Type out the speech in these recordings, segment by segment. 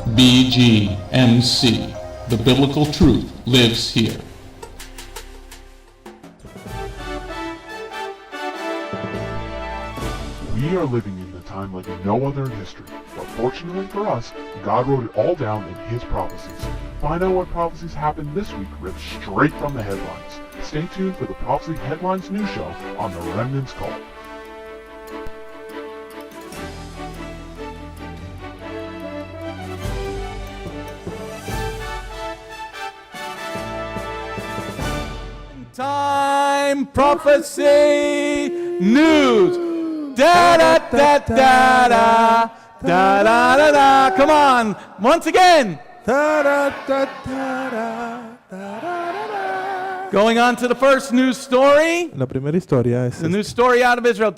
Bgmc. The biblical truth lives here. We are living in a time like no other in history, but fortunately for us, God wrote it all down in His prophecies. Find out what prophecies happened this week ripped straight from the headlines. Stay tuned for the Prophecy Headlines news show on the Remnant's Call. Time prophecy news. Da da da da da da da da da. Come on, once again. Da da da da da da da. Going on to the first news story. La primera historia es The news story out of Israel.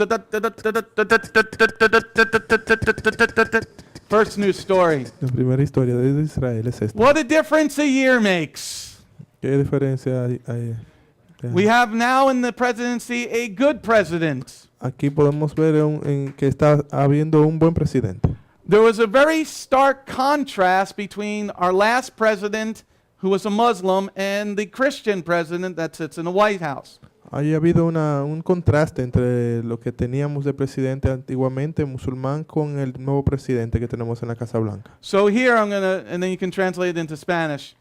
First news story. la primera historia de Israel es esta. What a difference a year makes. ¿Qué diferencia hay? We have now in the presidency a good president. Aquí podemos ver en que está habiendo un buen presidente. There was a very stark contrast between our last president, who was a Muslim, and the Christian president that sits in the White House. Ha habido un contraste entre lo que teníamos de presidente antiguamente musulmán con el nuevo presidente que tenemos en la Casa Blanca. So here I'm gonna, and then you can translate it into Spanish.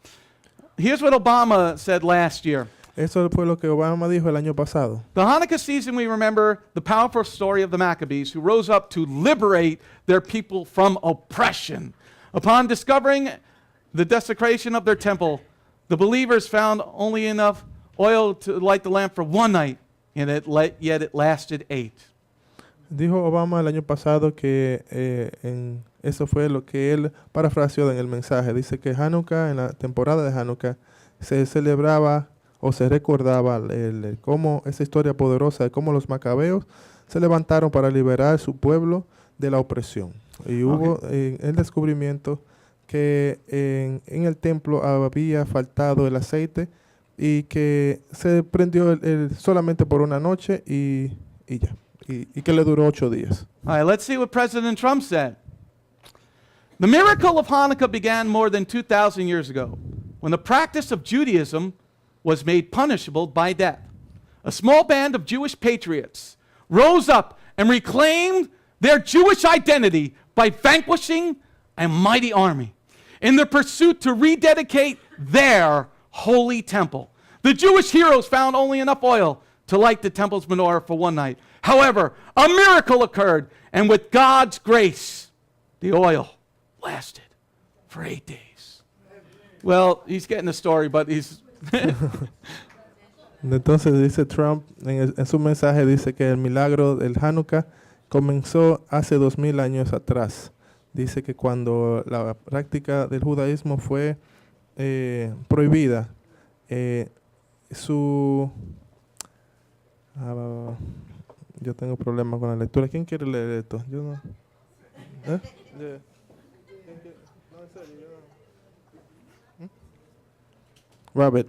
Here's what Obama said last year. Eso fue lo que Obama dijo el año pasado. The Hanukkah season, we remember the powerful story of the Maccabees, who rose up to liberate their people from oppression. Upon discovering the desecration of their temple, the believers found only enough oil to light the lamp for one night, and yet it lasted 8. Dijo Obama el año pasado que eso fue lo que él parafraseó en el mensaje. Dice que Hanukkah, en la temporada de Hanukkah, se celebraba o se recordaba cómo esa historia poderosa de cómo los macabeos se levantaron para liberar su pueblo de la opresión. Y hubo el descubrimiento que en el templo había faltado el aceite y que se prendió solamente por una noche y ya. Y que le duró 8 días. All right, let's see what President Trump said. The miracle of Hanukkah began more than 2,000 years ago, when the practice of Judaism was made punishable by death. A small band of Jewish patriots rose up and reclaimed their Jewish identity by vanquishing a mighty army in their pursuit to rededicate their holy temple. The Jewish heroes found only enough oil to light the temple's menorah for one night. However, a miracle occurred, and with God's grace, the oil lasted for 8 days. Well, he's getting the story, but he's... Entonces dice Trump, en su mensaje dice que el milagro del Hanukkah comenzó hace 2000 años atrás. Dice que cuando la práctica del judaísmo fue prohibida, yo tengo problemas con la lectura. ¿Quién quiere leer esto? Yo no. ¿Eh? No, en serio, yo no. Rabbit.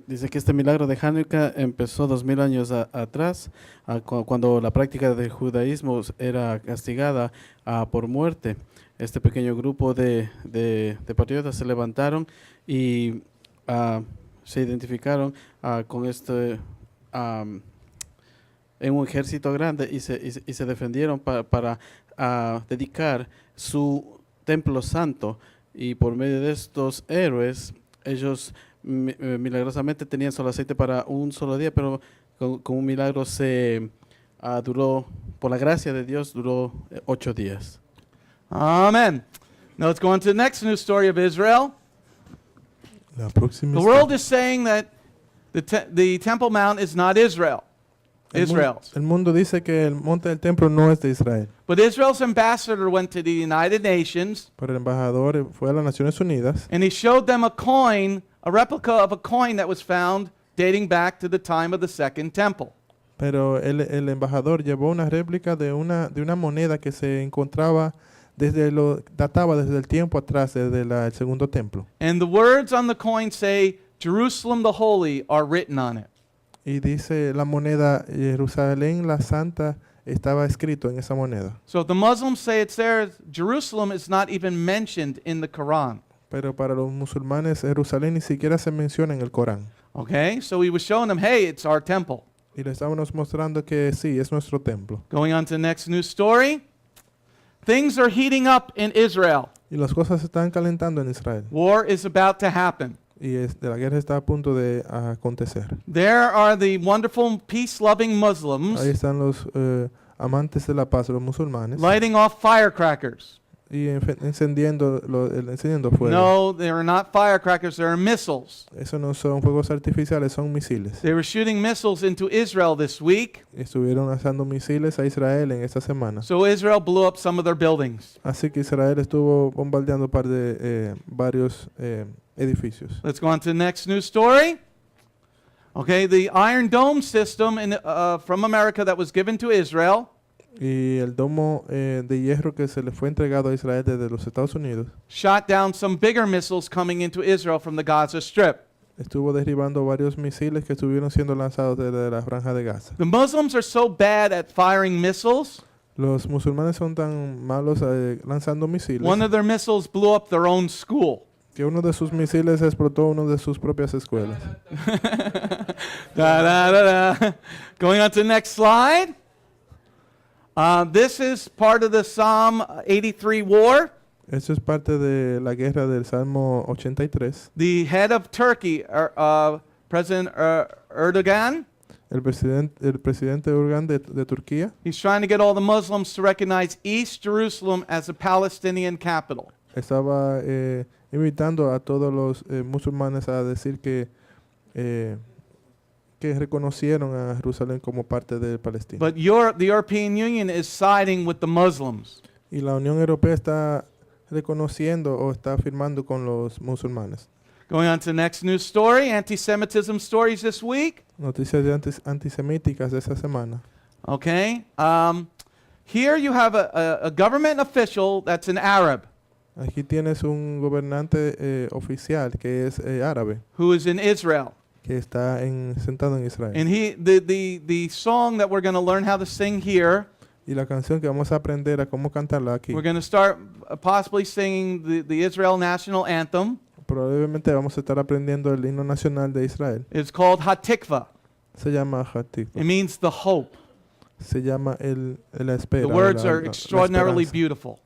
Dice que este milagro de Hanukkah empezó 2000 años atrás, cuando la práctica del judaísmo era castigada por muerte. Este pequeño grupo de patriotas se levantaron y se identificaron con en un ejército grande y se defendieron para dedicar su templo santo, y por medio de estos héroes ellos milagrosamente tenían solo aceite para un solo día, pero con un milagro duró, por la gracia de Dios, duró 8 días. Amen. Now let's go on to the next news story of Israel. La próxima The world is saying that the Temple Mount is not Israel's. El mundo dice que el monte del templo no es de Israel. But Israel's ambassador went to the United Nations, Pero el embajador fue a las Naciones Unidas and he showed them a coin, a replica of a coin that was found dating back to the time of the Second Temple. pero el embajador llevó una réplica de una moneda que se encontraba databa desde el tiempo atrás, desde el segundo templo. And the words on the coin say, Jerusalem the Holy, are written on it. Y dice la moneda, Jerusalén la Santa estaba escrito en esa moneda. So if the Muslims say it's there, Jerusalem is not even mentioned in the Quran. Pero para los musulmanes, Jerusalén ni siquiera se menciona en el Corán. Okay, so he was showing them, hey, it's our temple. Y le estábamos mostrando que sí, es nuestro templo. Going on to the next news story. Things are heating up in Israel. Y las cosas se están calentando en Israel. War is about to happen. Y la guerra está a punto de acontecer. There are the wonderful peace-loving Muslims Ahí están los amantes de la paz, los musulmanes, lighting off firecrackers. y encendiendo fuego. No, they are not firecrackers, they are missiles. Eso no son fuegos artificiales, son misiles. They were shooting missiles into Israel this week. Estuvieron lanzando misiles a Israel en esta semana. So Israel blew up some of their buildings. Así que Israel estuvo bombardeando varios edificios. Let's go on to the next news story. Okay, the Iron Dome system from America that was given to Israel Y el domo de hierro que se le fue entregado a Israel desde los Estados Unidos shot down some bigger missiles coming into Israel from the Gaza Strip. estuvo derribando varios misiles que estuvieron siendo lanzados desde la franja de Gaza. The Muslims are so bad at firing missiles, Los musulmanes son tan malos lanzando misiles one of their missiles blew up their own school. que uno de sus misiles explotó una de sus propias escuelas. Da, da, da, da. Going on to the next slide. This is part of the Psalm 83 war. Eso es parte de la guerra del Salmo 83. The head of Turkey, President Erdogan, El presidente Erdogan de Turquía he's trying to get all the Muslims to recognize East Jerusalem as a Palestinian capital. estaba invitando a todos los musulmanes a decir que reconocieron a Jerusalén como parte de Palestina. But the European Union is siding with the Muslims. Y la Unión Europea está reconociendo o está firmando con los musulmanes. Going on to the next news story, anti-Semitism stories this week. Noticias de antisemíticas de esa semana. Okay. Here you have a government official that's an Arab Aquí tienes un gobernante oficial que es árabe, who is in Israel. que está sentado en Israel. And the song that we're going to learn how to sing here, Y la canción que vamos a aprender a cómo cantarla aquí, we're going to start possibly singing the Israel national anthem. probablemente vamos a estar aprendiendo el himno nacional de Israel. It's called Hatikva. Se llama Hatikva. It means the hope. Se llama la espera. The words la are extraordinarily esperanza. beautiful.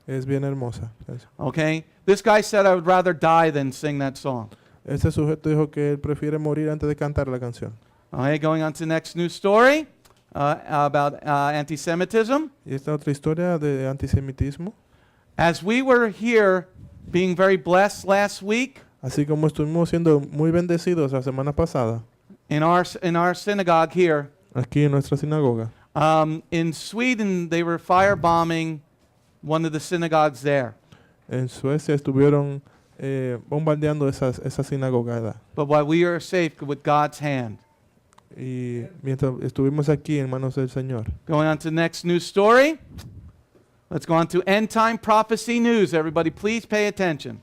Es bien hermosa. Okay? This guy said I would rather die than sing that song. Este sujeto dijo que él prefiere morir antes de cantar la canción. Okay, going on to the next news story about anti-Semitism. Y esta otra historia de antisemitismo. As we were here being very blessed last week Así como estuvimos siendo muy bendecidos la semana pasada, in our synagogue here, aquí en nuestra sinagoga. in Sweden they were firebombing one of the synagogues there. En Suecia estuvieron bombardeando esa sinagoga. But while we are safe with God's hand. Y mientras estuvimos aquí en manos del Señor. Going on to the next news story. Let's go on to end time prophecy news. Everybody, please pay attention.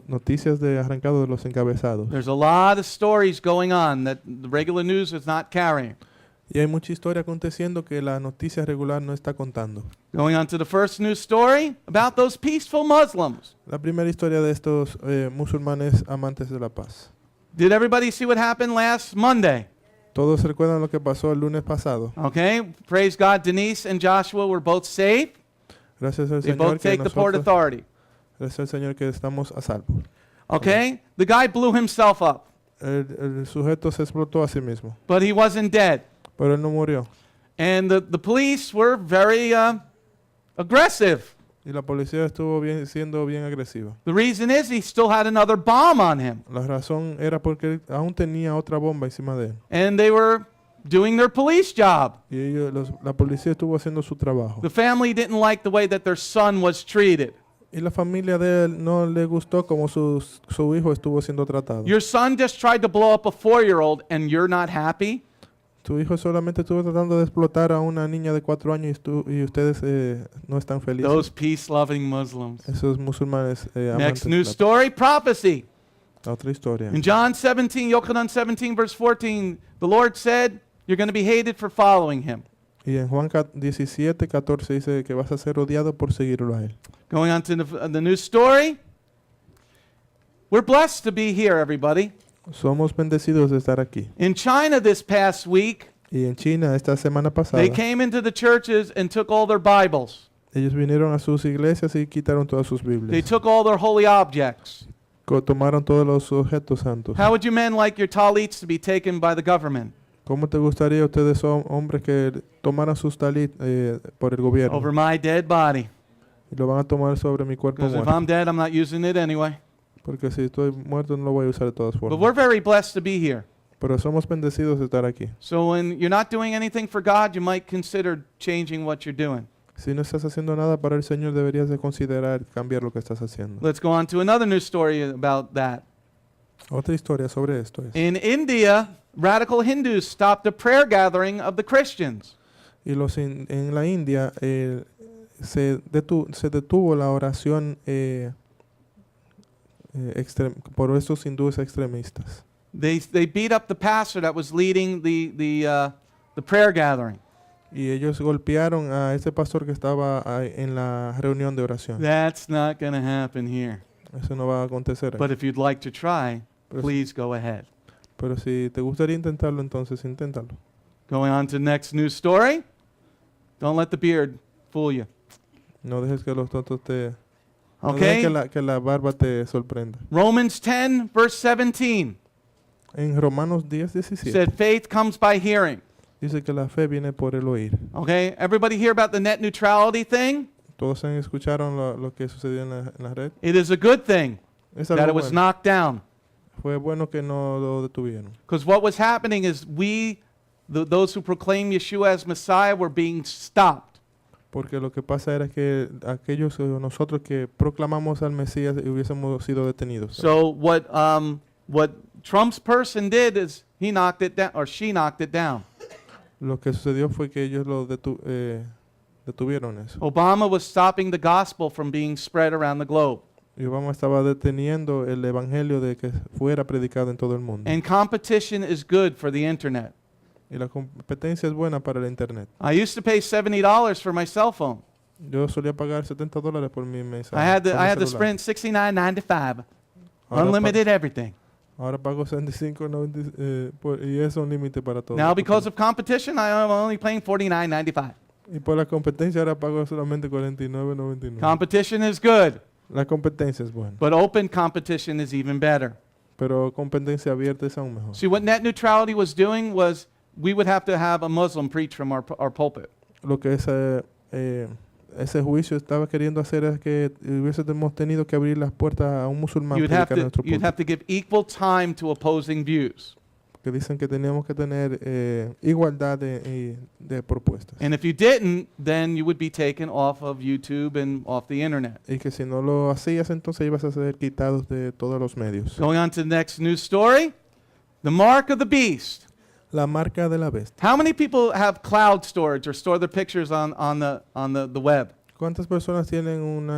Noticias de arrancado de los encabezados. There's a lot of stories going on that the regular news is not carrying. Y hay mucha historia aconteciendo que la noticia regular no está contando. Going on to the first news story about those peaceful Muslims. La primera historia de estos musulmanes amantes de la paz. Did everybody see what happened last Monday? Todos recuerdan lo que pasó el lunes pasado. Okay, praise God. Denise and Joshua were both saved. Gracias al They Señor both que take the Port nosotros, Authority. gracias al Señor que estamos a salvo. Okay, the guy blew himself up, El sujeto se explotó a sí mismo, but he wasn't dead. pero él no murió. And the police were very aggressive. Y la policía estuvo siendo bien agresiva. The reason is he still had another bomb on him. La razón era porque él aún tenía otra bomba encima de él. And they were doing their police job. Y la policía estuvo haciendo su trabajo. The family didn't like the way that their son was treated. Y la familia de él no le gustó como su hijo estuvo siendo tratado. Your son just tried to blow up a 4-year-old and you're not happy? Tu hijo solamente estuvo tratando de explotar a una niña de 4 años y ustedes no están felices. Those peace-loving Muslims. Esos musulmanes Next amantes. news story, prophecy. La otra historia. In John 17, Yochanan 17, verse 14, the Lord said, you're going to be hated for following him. Y en Juan 17:14 dice que vas a ser odiado por seguirlo a él. Going on to the news story. We're blessed to be here, everybody. Somos bendecidos de estar aquí. In China this past week, Y en China esta semana pasada, they came into the churches and took all their Bibles. ellos vinieron a sus iglesias y quitaron todas sus They Biblias. took all their holy objects. Tomaron todos los objetos santos. How would you men like your talits to be taken by the government? ¿Cómo te gustaría ustedes son hombres que tomaran sus talit por el gobierno? Over my dead body. Y lo van a tomar sobre mi cuerpo Because if muerto. I'm dead, I'm not using it anyway. Porque si estoy muerto no lo voy a usar de todas But formas. we're very blessed to be here. Pero somos bendecidos de estar aquí. So when you're not doing anything for God, you might consider changing what you're doing. Si no estás haciendo nada para el Señor, deberías de considerar cambiar lo que estás haciendo. Let's go on to another news story about that. Otra historia sobre esto es. In India, radical Hindus stopped the prayer gathering of the Christians. Y en la India se detuvo la oración por estos hindúes extremistas. They beat up the pastor that was leading the prayer gathering. Y ellos golpearon a ese pastor que estaba en la reunión de oración. That's not going to happen here. Eso no va a acontecer But aquí. if you'd like to try, Pero please go ahead. Pero si te gustaría intentarlo, entonces inténtalo. Going on to the next news story. Don't let the beard fool you. No dejes que los tontos te... No Okay? dejes que la barba te sorprenda. Romans 10, verse 17 En Romanos 10:17 said faith comes by hearing. dice que la fe viene por el oír. Okay? Everybody hear about the net neutrality thing? Todos escucharon lo que sucedió en la red. It is a good thing Es that algo it was bueno. knocked down. Fue bueno que no lo detuvieron. Because what was happening is those who proclaim Yeshua as Messiah were being stopped. Porque lo que pasa era que aquellos nosotros que proclamamos al Mesías hubiésemos sido detenidos. So what Trump's person did is he knocked it down, or she knocked it down. Lo que sucedió fue que ellos lo detuvieron eso. Obama was stopping the gospel from being spread around the globe. Y Obama estaba deteniendo el evangelio de que fuera predicado en todo el mundo. And competition is good for the internet. Y la competencia es buena para el internet. I used to pay $70 for my cell phone. Yo solía pagar $70 por mi mensaje. I had por mi the celular. Sprint $69.95. Ahora Unlimited everything. Ahora pago $75.90 y es un límite para todo. Now because of competition, I am only paying $49.95. Y por la competencia ahora pago solamente $49.99. Competition is good, La competencia es buena, but open competition is even better. pero competencia abierta es aún mejor. See, what net neutrality was doing was we would have to have a Muslim preach from our pulpit. Lo que ese juicio estaba queriendo hacer es que hubiésemos tenido que abrir las puertas a un musulmán You'd predicar en nuestro you'd púlpito. have to give equal time to opposing views. Que dicen que teníamos que tener igualdad de propuestas. And if you didn't, then you would be taken off of YouTube and off the internet. Y que si no lo hacías, entonces ibas a ser quitados de todos los medios. Going on to the next news story. The mark of the beast. La marca de la bestia. How many people have cloud storage or store their pictures on the web? ¿Cuántas personas tienen un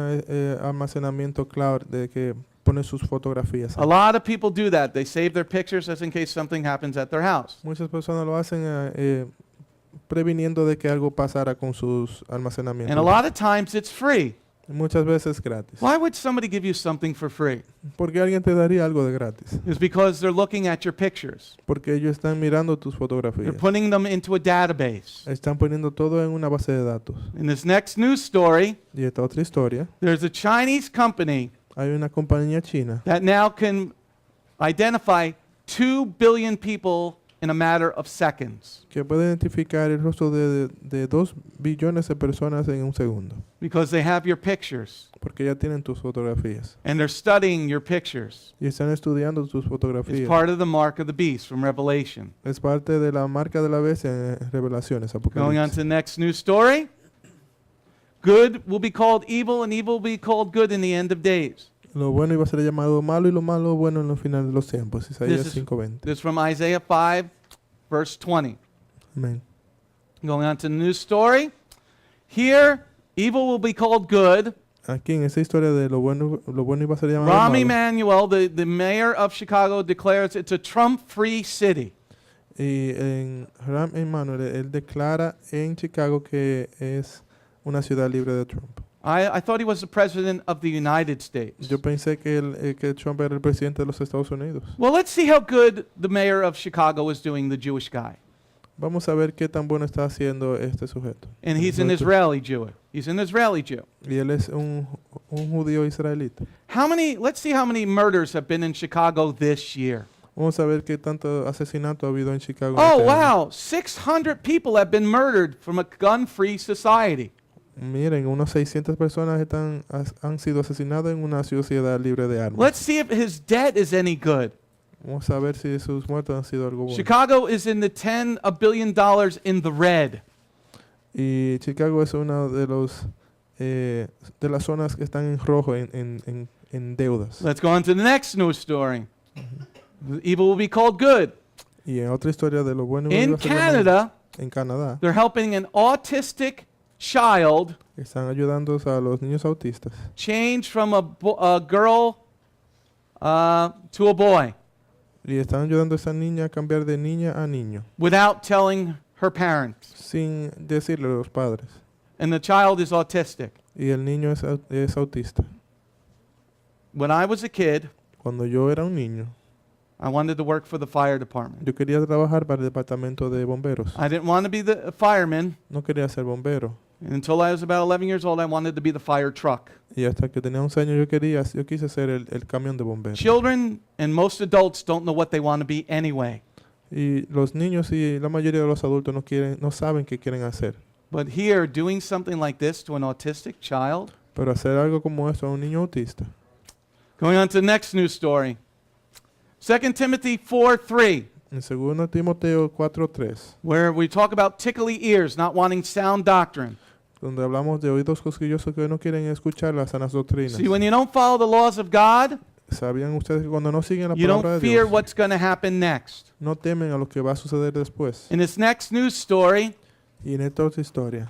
almacenamiento cloud de que ponen sus fotografías? A lot of people do that. They save their pictures just in case something happens at their house. Muchas personas lo hacen previniendo de que algo pasara con sus And almacenamientos. a lot of times it's free. Muchas veces gratis. Why would somebody give you something for free? Porque alguien te daría algo de gratis. It's because they're looking at your pictures. Porque ellos están mirando tus They're fotografías. putting them into a database. Están poniendo todo en una base de datos. In this next news story, Y esta otra historia, there's a Chinese company hay una compañía china that now can identify 2 billion people in a matter of seconds que puede identificar el rostro de 2 billones de personas en un segundo. because they have your pictures Porque ya tienen tus fotografías. and they're studying your pictures. Y están estudiando tus It's fotografías. part of the mark of the beast from Revelation. Es parte de la marca de la bestia en Revelaciones, Going on to Apocalipsis. the next news story. Good will be called evil and evil will be called good in the end of days. Lo bueno iba a ser llamado malo y lo malo bueno en los finales de los tiempos. Isaías This is- 5:20. This is from Isaiah 5, verse 20. Amén. Going on to the news story. Here, evil will be called good. Aquí en esa historia de lo bueno iba a ser llamado Rahm malo. Emanuel, the mayor of Chicago, declares it's a Trump-free city. Y en Rahm Emanuel, él declara en Chicago que es una ciudad libre de Trump. I thought he was the president of the United States. Yo pensé que Trump era el presidente de los Estados Unidos. Well, let's see how good the mayor of Chicago is doing, the Jewish guy. Vamos a ver qué tan bueno está haciendo este sujeto. And he's an Israeli Jew. He's an Israeli Jew. Y él es un judío israelita. Let's see how many murders have been in Chicago this year. Vamos a ver qué tanto asesinato ha habido en Chicago. Oh, este año. wow. 600 people have been murdered from a gun-free society. Miren, unos 600 personas han sido asesinadas en una sociedad libre de armas. Let's see if his debt is any good. Vamos a ver si sus muertos han sido algo bueno. Chicago is in the $10 billion in the red. Y Chicago es una de las zonas que están en rojo en deudas. Let's go on to the next news story. The evil will be called good. Y en otra historia de lo bueno In va a ser lo malo. Canada, En Canadá they're helping an autistic child están ayudando a los niños autistas change from a girl to a boy y están ayudando a esa niña a cambiar de niña a niño without telling her parents. sin decirle a los padres. And the child is autistic. Y el niño es autista. When I was a kid, Cuando yo era un niño, I wanted to work for the fire department. yo quería trabajar para el departamento de bomberos. I didn't want to be the fireman. No quería ser bombero. And until I was about 11 years old, I wanted to be the fire truck. Y hasta que tenía 11 años yo quise ser el camión de bomberos. Children and most adults don't know what they want to be anyway. Y los niños y la mayoría de los adultos no saben qué quieren hacer. But here, doing something like this to an autistic child. Pero hacer algo como esto a un niño autista. Going on to the next news story. 2 Timothy 4:3, En 2 Timoteo 4:3, where we talk about tickly ears, not wanting sound doctrine. donde hablamos de oídos cosquillosos que no quieren escuchar las sanas doctrinas. See, when you don't follow the laws of God, ¿Sabían ustedes que cuando no siguen la you palabra don't de fear Dios, what's going to happen next. no temen a lo que va a suceder después? In this next news story, Y en esta otra historia,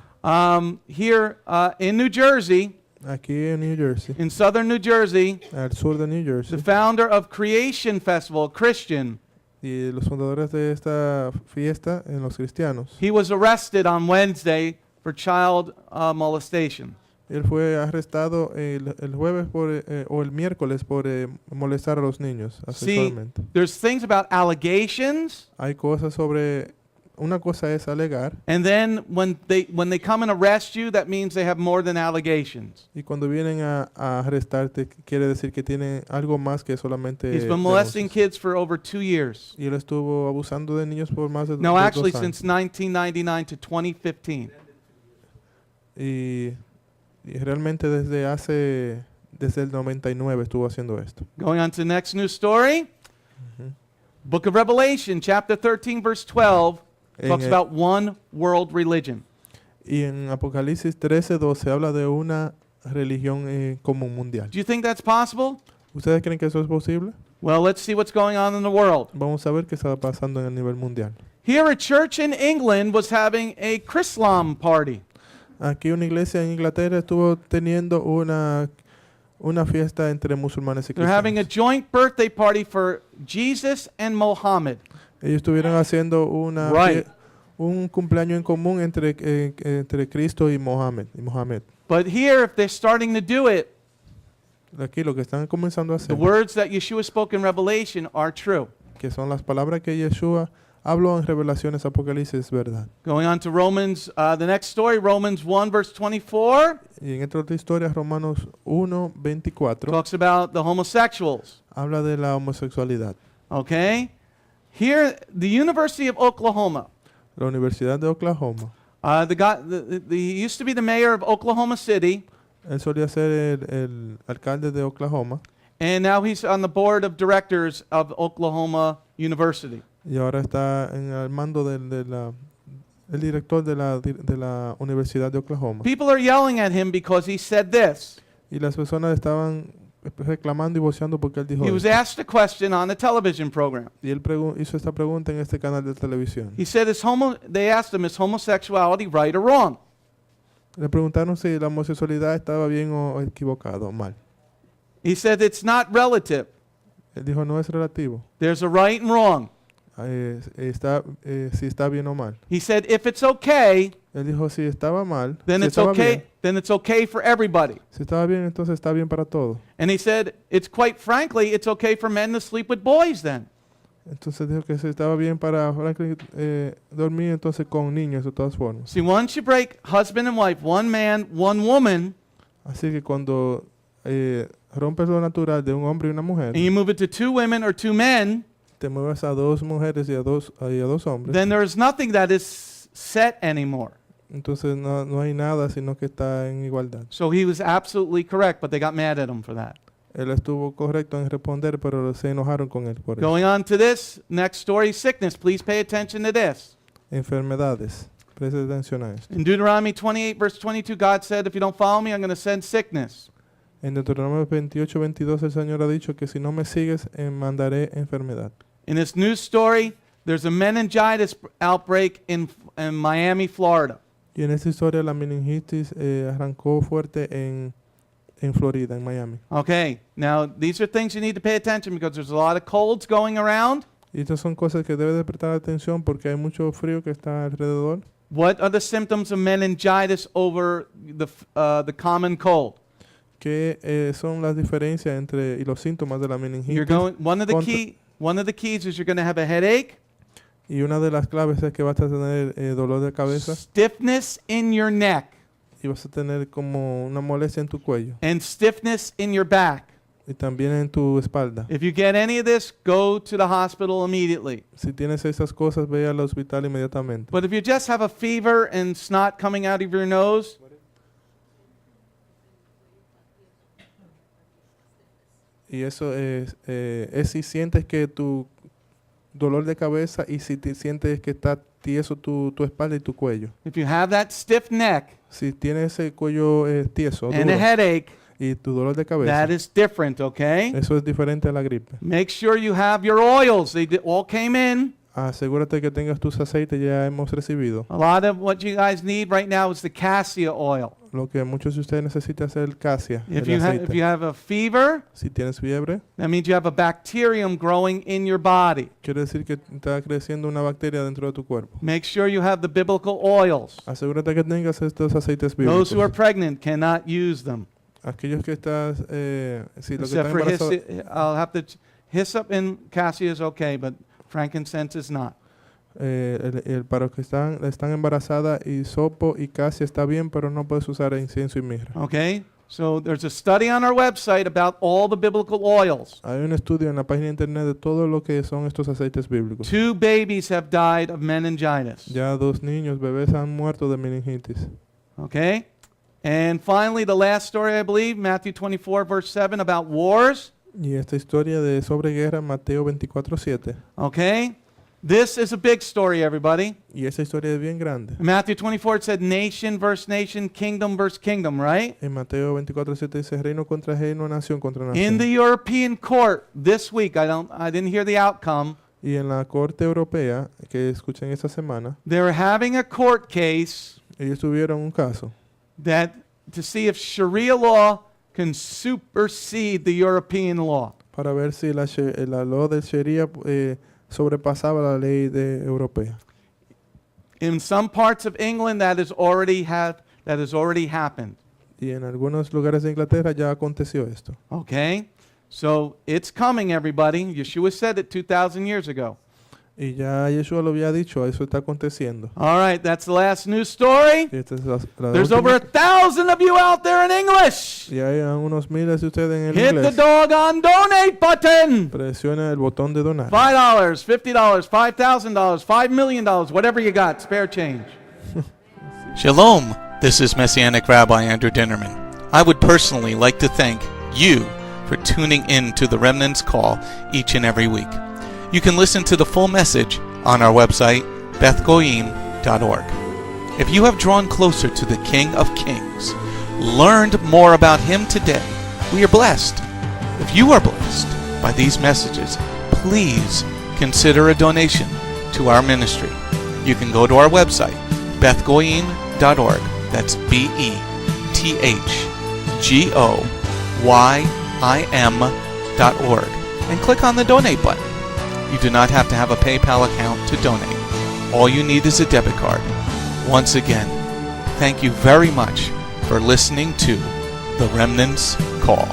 here in New Jersey, aquí en New Jersey, in southern New Jersey, al sur de New the Jersey, founder of Creation Festival, a Christian, y los fundadores de esta fiesta en los cristianos, he was arrested on Wednesday for child molestation. él fue arrestado el jueves o el miércoles por molestar a los niños See, sexualmente. there's things about allegations, Hay cosas sobre, una cosa es alegar, and then when they come and arrest you, that means they have more than allegations. y cuando vienen a arrestarte quiere decir que tienen algo más que solamente He's been molesting denuncias. kids for over 2 years. Y él estuvo abusando de niños por más de No, de actually 2 años. since 1999 to 2015. Y realmente desde el 99 estuvo haciendo esto. Going on to the next news story. Book of Revelation, chapter 13, verse 12, talks En, about one world religion. y en Apocalipsis 13:12 habla de una religión común mundial. Do you think that's possible? ¿Ustedes creen que eso es posible? Well, let's see what's going on in the world. Vamos a ver qué está pasando en el nivel mundial. Here, a church in England was having a Chrislam party. Aquí una iglesia en Inglaterra estuvo teniendo una fiesta entre musulmanes y They're having a cristianos. joint birthday party for Jesus and Mohammed. Ellos estuvieron haciendo Right. un cumpleaños en común entre Cristo y Mohammed. But here, if they're starting to do it, Aquí lo que están comenzando a the hacer, words that Yeshua spoke in Revelation are true. que son las palabras que Yeshua habló en Revelaciones Apocalipsis, es verdad. Going on to Romans, the next story, Romans 1, verse 24, Y en esta otra historia, Romanos 1:24, talks about the homosexuals. habla de la homosexualidad. Okay? Here, the University of Oklahoma, La Universidad de Oklahoma, he used to be the mayor of Oklahoma City, él solía ser el alcalde de Oklahoma and now he's on the board of directors of Oklahoma University. y ahora está en el mando el director de la Universidad de Oklahoma. People are yelling at him because he said this. Y las personas estaban reclamando y voceando porque él dijo He was esto. asked a question on a television program. Y él hizo esta pregunta en este canal de televisión. He said, they asked him, is homosexuality right or wrong? Le preguntaron si la homosexualidad estaba bien o equivocado o mal. He said, it's not relative. Él dijo, no es relativo. There's a right and wrong. si está bien o mal. He said, if it's okay, Él dijo, si estaba mal, then si it's estaba okay. bien, Then it's okay for everybody. si estaba bien, entonces está bien para todos. And he said, it's quite frankly, it's okay for men to sleep with boys then. Entonces dijo que si estaba bien para Franklin dormir entonces con niños de todas formas. See, once you break husband and wife, one man, one woman, Así que cuando rompes lo natural de un hombre y una mujer, and you move it to two women or two men, te mueves a dos mujeres y a dos hombres, then there is nothing that is set anymore. entonces no hay nada sino que está en igualdad. So he was absolutely correct, but they got mad at him for that. Él estuvo correcto en responder, pero se enojaron con él por eso. Going on to this next story, sickness. Please pay attention to this. Enfermedades. Preste atención a esto. In Deuteronomy 28, verse 22, God said, if you don't follow me, I'm going to send sickness. En Deuteronomio 28:22 el Señor ha dicho que si no me sigues, mandaré enfermedad. In this news story, there's a meningitis outbreak in Miami, Florida. Y en esta historia la meningitis arrancó fuerte en Florida, en Miami. Okay, now these are things you need to pay attention because there's a lot of colds going around. Y estas son cosas que debes de prestar atención porque hay mucho frío que está alrededor. What are the symptoms of meningitis over the common cold? ¿Qué son las diferencias entre y los síntomas de la meningitis? One of the keys is you're going to have a headache, Y una de las claves es que vas a tener dolor de cabeza stiffness in your neck, y vas a tener como una molestia en tu cuello and stiffness in your back. y también en tu espalda. If you get any of this, go to the hospital immediately. Si tienes esas cosas, ve al hospital inmediatamente. But if you just have a fever and snot coming out of your nose, Y eso es si sientes que tu dolor de cabeza y si te sientes que está tieso tu espalda y tu cuello. if you have that stiff neck Si tienes ese cuello tieso and a duro, headache, y tu dolor de cabeza, that is different, okay? eso es diferente a la gripe. Make sure you have your oils. They all came in. Asegúrate que tengas tus aceites, ya hemos recibido. A lot of what you guys need right now is the cassia oil. Lo que muchos de ustedes necesitan es el casia, If el you aceite. have a fever, Si tienes fiebre, that means you have a bacterium growing in your body. quiere decir que está creciendo una bacteria dentro de tu cuerpo. Make sure you have the biblical oils. Asegúrate que tengas estos aceites Those who are bíblicos. pregnant cannot use them. Aquellos que estás, si los que Except están for embarazados, I'll have to hyssop and cassia is okay, but frankincense is not. para los que están embarazadas, hisopo y casia está bien, pero no puedes usar incienso y mirra. Okay? So there's a study on our website about all the biblical oils. Hay un estudio en la página de internet de todo lo que son estos aceites bíblicos. 2 babies have died of meningitis. Ya 2 niños, bebés han muerto de meningitis. Okay? And finally, the last story, I believe, Matthew 24, verse 7, about wars. Y esta historia de sobre guerra, Mateo 24:7. Okay? This is a big story, everybody. Y esa historia es bien grande. In Matthew 24, it said nation versus nation, kingdom versus kingdom, right? En Mateo 24:7 dice reino contra reino, nación contra In nación. the European court this week, I didn't hear the outcome. Y en la Corte Europea, que escuchen esta semana, They're having a court case ellos tuvieron un caso that to see if Sharia law can supersede the European law. para ver si la ley del Sharia sobrepasaba la ley europea. In some parts of England, that has already happened. Y en algunos lugares de Inglaterra ya aconteció esto. Okay? So it's coming, everybody. Yeshua said it 2,000 years ago. Y ya Yeshua lo había dicho, eso está aconteciendo. All right, that's the last news story. Y esta es la There's última. over 1,000 of you out there in English. Y hay unos miles de ustedes en el Hit the inglés. doggone donate button. Presiona el botón de donar. $5, $50, $5,000, $5 million, whatever you got, spare change. Shalom, this is Messianic Rabbi Andrew Dinnerman. I would personally like to thank you for tuning in to the Remnant's Call each and every week. You can listen to the full message on our website, bethgoyim.org. If you have drawn closer to the King of Kings, learned more about Him today, we are blessed. If you are blessed by these messages, please consider a donation to our ministry. You can go to our website, bethgoyim.org. That's BETHGOYIM.org, and click on the donate button. You do not have to have a PayPal account to donate. All you need is a debit card. Once again, thank you very much for listening to The Remnant's Call.